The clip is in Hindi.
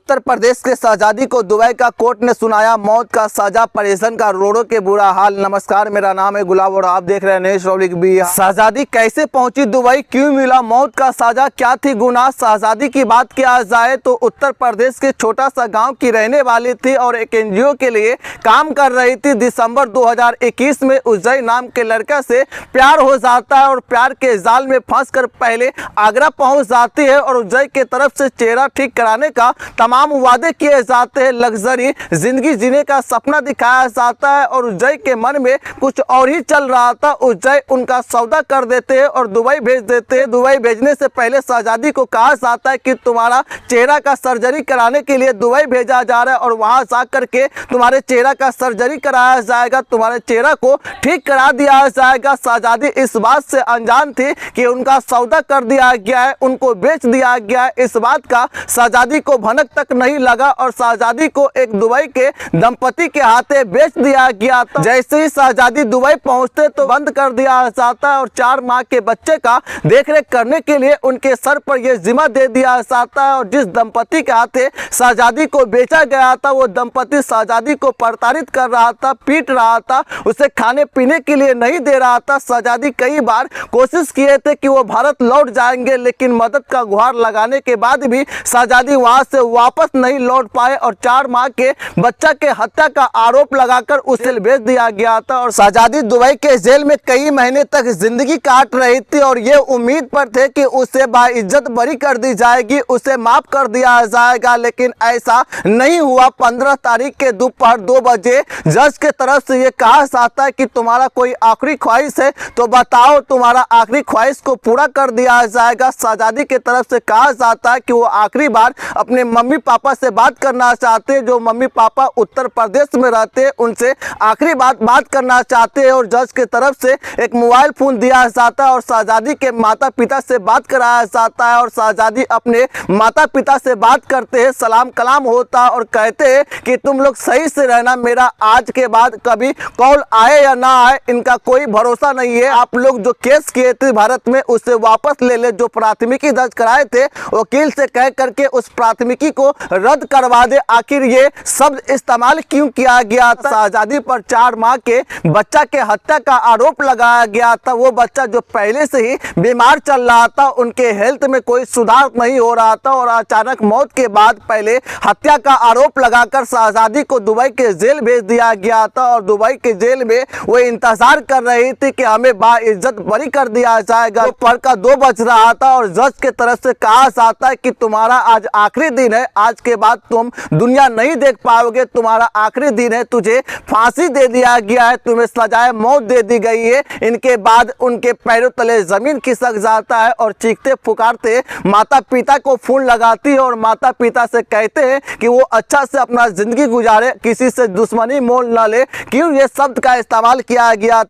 उत्तर प्रदेश के शहजादी को दुबई का कोर्ट ने सुनाया मौत का सजा। परेशान का रोडों के बुरा हाल। नमस्कार, मेरा नाम है गुलाब और आप देख रहे हैं नेश पब्लिक भी। शहजादी कैसे पहुंची दुबई, क्यों मिला मौत का सजा, क्या थी गुनाह। शहजादी की बात किया जाए तो उत्तर प्रदेश के छोटा सा गांव की रहने वाली थी और एक एनजीओ के लिए काम कर रही थी। दिसंबर 2021 में उज्जै नाम के लड़का से प्यार हो जाता है और प्यार के जाल में फंसकर पहले आगरा पहुंच जाती है और उज्जै के तरफ से चेहरा ठीक कराने का तमाम वादे किए जाते हैं। लग्जरी जिंदगी जीने का सपना दिखाया जाता है और उज्जै के मन में कुछ और ही चल रहा था। उज्जै उनका सौदा कर देते हैं और दुबई भेज देते हैं। दुबई भेजने से पहले शहजादी को कहा जाता है कि तुम्हारा चेहरा का सर्जरी कराने के लिए दुबई भेजा जा रहा है और वहां जा करके तुम्हारे चेहरा का सर्जरी कराया जाएगा, तुम्हारे चेहरा को ठीक करा दिया जाएगा। शहजादी इस बात से अनजान थी कि उनका सौदा कर दिया गया है, उनको बेच दिया गया है। इस बात का शहजादी को भनक तक नहीं लगा और शहजादी को एक दुबई के दंपति के हाथे बेच दिया गया था। जैसे ही शहजादी दुबई पहुंचते तो बंद कर दिया जाता है और 4 माह के बच्चे का देखरेख करने के लिए उनके सर पर यह जिम्मा दे दिया जाता है। और जिस दंपति के हाथे शहजादी को बेचा गया था वो दंपति शहजादी को प्रताड़ित कर रहा था, पीट रहा था, उसे खाने पीने के लिए नहीं दे रहा था। शहजादी कई बार कोशिश किए थे कि वो भारत लौट जाएंगे, लेकिन मदद का गुहार लगाने के बाद भी शहजादी वहां से वापस नहीं लौट पाए और 4 माह के बच्चा के हत्या का आरोप लगाकर उसे भेज दिया गया था। और शहजादी दुबई के जेल में कई महीने तक जिंदगी काट रही थी और ये उम्मीद पर थे कि उसे बाइज्जत बरी कर दी जाएगी, उसे माफ कर दिया जाएगा, लेकिन ऐसा नहीं हुआ। 15 तारीख के दोपहर 2 बजे जज के तरफ से ये कहा जाता है कि तुम्हारा कोई आखिरी ख्वाहिश है तो बताओ, तुम्हारा आखिरी ख्वाहिश को पूरा कर दिया जाएगा। शहजादी के तरफ से कहा जाता है कि वो आखिरी बार अपने मम्मी पापा से बात करना चाहते हैं, जो मम्मी पापा उत्तर प्रदेश में रहते हैं, उनसे आखिरी बात करना चाहते हैं। और जज के तरफ से एक मोबाइल फोन दिया जाता है और शहजादी के माता पिता से बात कराया जाता है और शहजादी अपने माता पिता से बात करते हैं, सलाम कलाम होता है और कहते हैं कि तुम लोग सही से रहना, मेरा आज के बाद कभी कॉल आए या ना आए इनका कोई भरोसा नहीं है। आप लोग जो केस किए थे भारत में उसे वापस ले ले, जो प्राथमिकी दर्ज कराए थे वकील से कह करके उस प्राथमिकी को रद्द करवा दे। आखिर ये शब्द इस्तेमाल क्यों किया गया था। शहजादी पर 4 माह के बच्चा के हत्या का आरोप लगाया गया था। वो बच्चा जो पहले से ही बीमार चल रहा था, उनके हेल्थ में कोई सुधार नहीं हो रहा था और अचानक मौत के बाद पहले हत्या का आरोप लगाकर शहजादी को दुबई के जेल भेज दिया गया था और दुबई के जेल में वो इंतजार कर रही थी कि हमें बाइज्जत बरी कर दिया जाएगा। दोपहर का 2 बज रहा था और जज के तरफ से कहा जाता है कि तुम्हारा आज आखिरी दिन है, आज के बाद तुम दुनिया नहीं देख पाओगे, तुम्हारा आखिरी दिन है, तुझे फांसी दे दिया गया है, तुम्हें सजाए मौत दे दी गई है। इनके बाद उनके पैरों तले जमीन खिसक जाता है और चीखते पुकारते माता पिता को फोन लगाती है और माता पिता से कहते हैं कि वो अच्छा से अपना जिंदगी गुजारे, किसी से दुश्मनी मोल न ले। क्यों ये शब्द का इस्तेमाल किया गया।